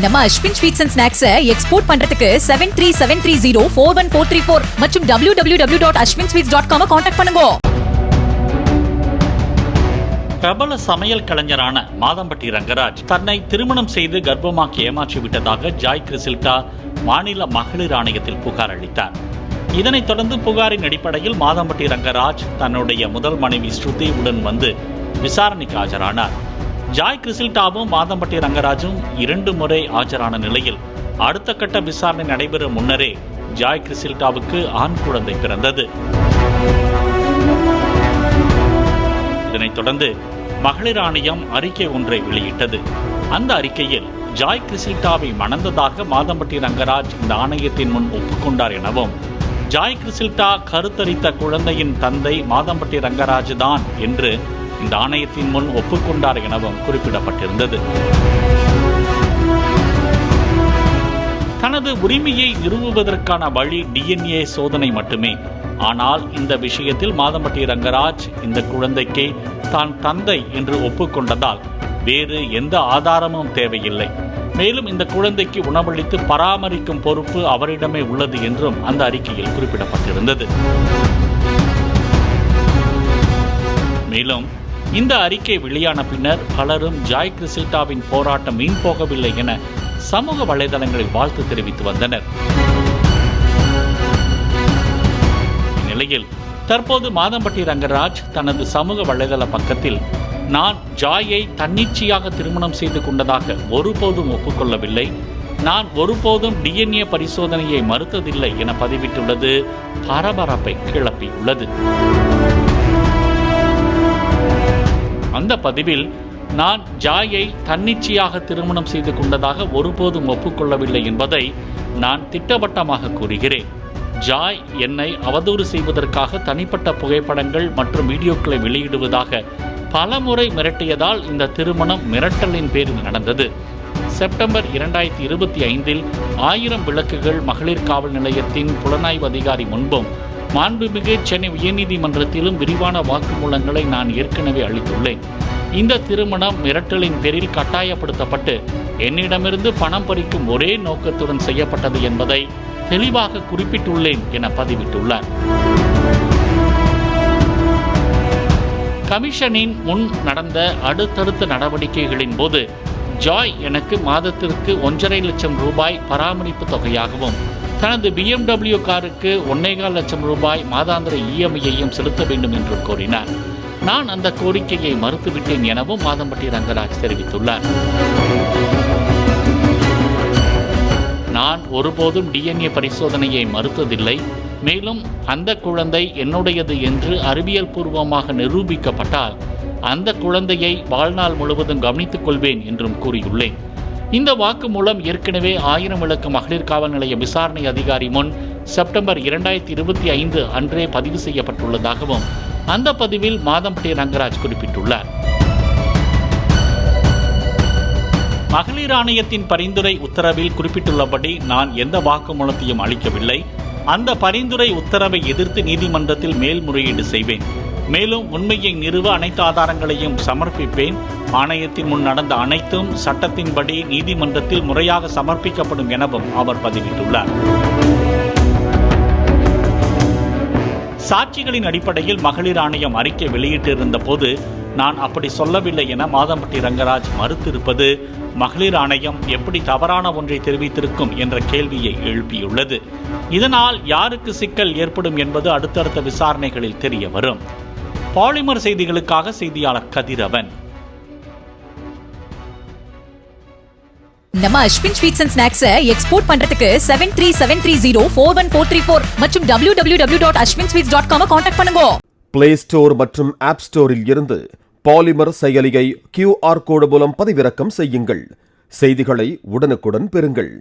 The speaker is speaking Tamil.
நம்ம Ashwin sweets and snacks export பண்றதுக்கு 7373041434 மற்றும் www.ashwinsweets.com கான்டாக்ட் பண்ணுங்க. பிரபல சமையல் கலைஞரான மாதம்பட்டி ரங்கராஜ் தன்னை திருமணம் செய்து கர்ப்பமாக்கி ஏமாற்றி விட்டதாக ஜாய் கிறிசில்டா மாநில மகளிர் ஆணையத்தில் புகார் அளித்தார். இதனைத் தொடர்ந்து புகாரின் அடிப்படையில் மாதம்பட்டி ரங்கராஜ் தன்னுடைய முதல் மனைவி ஸ்ருதி உடன் வந்து விசாரணைக்கு ஆஜரானார். ஜாய் கிறிசில்டாவும் மாதம்பட்டி ரங்கராஜும் 2 முறை ஆஜரான நிலையில் அடுத்த கட்ட விசாரணை நடைபெறும் முன்னரே ஜாய் கிறிசில்டாவுக்கு ஆண் குழந்தை பிறந்தது. இதனைத் தொடர்ந்து மகளிர் ஆணையம் அறிக்கை ஒன்றை வெளியிட்டது. அந்த அறிக்கையில் ஜாய் கிறிசில்டாவை மணந்ததாக மாதம்பட்டி ரங்கராஜ் இந்த ஆணையத்தின் முன் ஒப்புக்கொண்டார் எனவும், ஜாய் கிறிசில்டா கருத்தரித்த குழந்தையின் தந்தை மாதம்பட்டி ரங்கராஜ் தான் என்று இந்த ஆணையத்தின் முன் ஒப்புக்கொண்டார் எனவும் குறிப்பிடப்பட்டிருந்தது. தனது உரிமையை நிறுவுவதற்கான வழி DNA சோதனை மட்டுமே. ஆனால் இந்த விஷயத்தில் மாதம்பட்டி ரங்கராஜ் இந்த குழந்தைக்கு தான் தந்தை என்று ஒப்புக்கொண்டதால் வேறு எந்த ஆதாரமும் தேவையில்லை. மேலும் இந்த குழந்தைக்கு உணவளித்து பராமரிக்கும் பொறுப்பு அவரிடமே உள்ளது என்றும் அந்த அறிக்கையில் குறிப்பிடப்பட்டிருந்தது. மேலும் இந்த அறிக்கை வெளியான பின்னர் பலரும் ஜாய் கிறிசில்டாவின் போராட்டம் வீண் போகவில்லை என சமூக வலைதளங்களில் வாழ்த்து தெரிவித்து வந்தனர். இந்நிலையில் தற்போது மாதம்பட்டி ரங்கராஜ் தனது சமூக வலைதள பக்கத்தில் நான் ஜாயை தன்னிச்சையாக திருமணம் செய்து கொண்டதாக ஒருபோதும் ஒப்புக்கொள்ளவில்லை, நான் ஒருபோதும் DNA பரிசோதனையை மறுத்ததில்லை என பதிவிட்டுள்ளது பரபரப்பை கிளப்பியுள்ளது. அந்த பதிவில் நான் ஜாயை தன்னிச்சையாக திருமணம் செய்து கொண்டதாக ஒருபோதும் ஒப்புக்கொள்ளவில்லை என்பதை நான் திட்டவட்டமாக கூறுகிறேன். ஜாய் என்னை அவதூறு செய்வதற்காக தனிப்பட்ட புகைப்படங்கள் மற்றும் வீடியோக்களை வெளியிடுவதாக பலமுறை மிரட்டியதால் இந்த திருமணம் மிரட்டலின் பேரில் நடந்தது. செப்டம்பர் 2025 1000 விளக்குகள் மகளிர் காவல் நிலையத்தின் புலனாய்வு அதிகாரி முன்பும் மாண்புமிகு சென்னை உயர்நீதிமன்றத்திலும் விரிவான வாக்குமூலங்களை நான் ஏற்கனவே அளித்துள்ளேன். இந்த திருமணம் மிரட்டலின் பேரில் கட்டாயப்படுத்தப்பட்டு என்னிடமிருந்து பணம் பறிக்கும் ஒரே நோக்கத்துடன் செய்யப்பட்டது என்பதை தெளிவாக குறிப்பிட்டுள்ளேன் என பதிவிட்டுள்ளார். கமிஷனின் முன் நடந்த அடுத்தடுத்த நடவடிக்கைகளின் போது ஜாய் எனக்கு மாதத்திற்கு 1.5 லட்சம் ரூபாய் பராமரிப்பு தொகையாகவும் தனது BMW காருக்கு 1.25 லட்சம் ரூபாய் மாதாந்திர EMI-யையும் செலுத்த வேண்டும் என்று கோரினார். நான் அந்த கோரிக்கையை மறுத்துவிட்டேன் எனவும் மாதம்பட்டி ரங்கராஜ் தெரிவித்துள்ளார். நான் ஒருபோதும் DNA பரிசோதனையை மறுத்ததில்லை. மேலும் அந்த குழந்தை என்னுடையது என்று அறிவியல் பூர்வமாக நிரூபிக்கப்பட்டால் அந்த குழந்தையை வாழ்நாள் முழுவதும் கவனித்துக் கொள்வேன் என்றும் கூறியுள்ளேன். இந்த வாக்குமூலம் ஏற்கனவே 1000 விளக்கு மகளிர் காவல் நிலைய விசாரணை அதிகாரி முன் செப்டம்பர் 2025 அன்றே பதிவு செய்யப்பட்டுள்ளதாகவும் அந்த பதிவில் மாதம்பட்டி ரங்கராஜ் குறிப்பிட்டுள்ளார். மகளிர் ஆணையத்தின் பரிந்துரை உத்தரவில் குறிப்பிட்டுள்ளபடி நான் எந்த வாக்குமூலத்தையும் அளிக்கவில்லை. அந்த பரிந்துரை உத்தரவை எதிர்த்து நீதிமன்றத்தில் மேல்முறையீடு செய்வேன். மேலும் உண்மையை நிறுவ அனைத்து ஆதாரங்களையும் சமர்ப்பிப்பேன். ஆணையத்தின் முன் நடந்த அனைத்தும் சட்டத்தின்படி நீதிமன்றத்தில் முறையாக சமர்ப்பிக்கப்படும் எனவும் அவர் பதிவிட்டுள்ளார். சாட்சிகளின் அடிப்படையில் மகளிர் ஆணையம் அறிக்கை வெளியிட்டிருந்த போது நான் அப்படி சொல்லவில்லை என மாதம்பட்டி ரங்கராஜ் மறுத்திருப்பது மகளிர் ஆணையம் எப்படி தவறான ஒன்றை தெரிவித்திருக்கும் என்ற கேள்வியை எழுப்பியுள்ளது. இதனால் யாருக்கு சிக்கல் ஏற்படும் என்பது அடுத்தடுத்த விசாரணைகளில் தெரிய வரும். பாலிமர் செய்திகளுக்காக செய்தியாளர் கதிரவன். நம்ம Ashwin sweets and snacks export பண்றதுக்கு 7373041434 மற்றும் www.ashwinsweets.com கான்டாக்ட் பண்ணுங்க. பிளே ஸ்டோர் மற்றும் ஆப் ஸ்டோரில் இருந்து பாலிமர் செயலியை QR கோடு மூலம் பதிவிறக்கம் செய்யுங்கள். செய்திகளை உடனுக்குடன் பெறுங்கள்.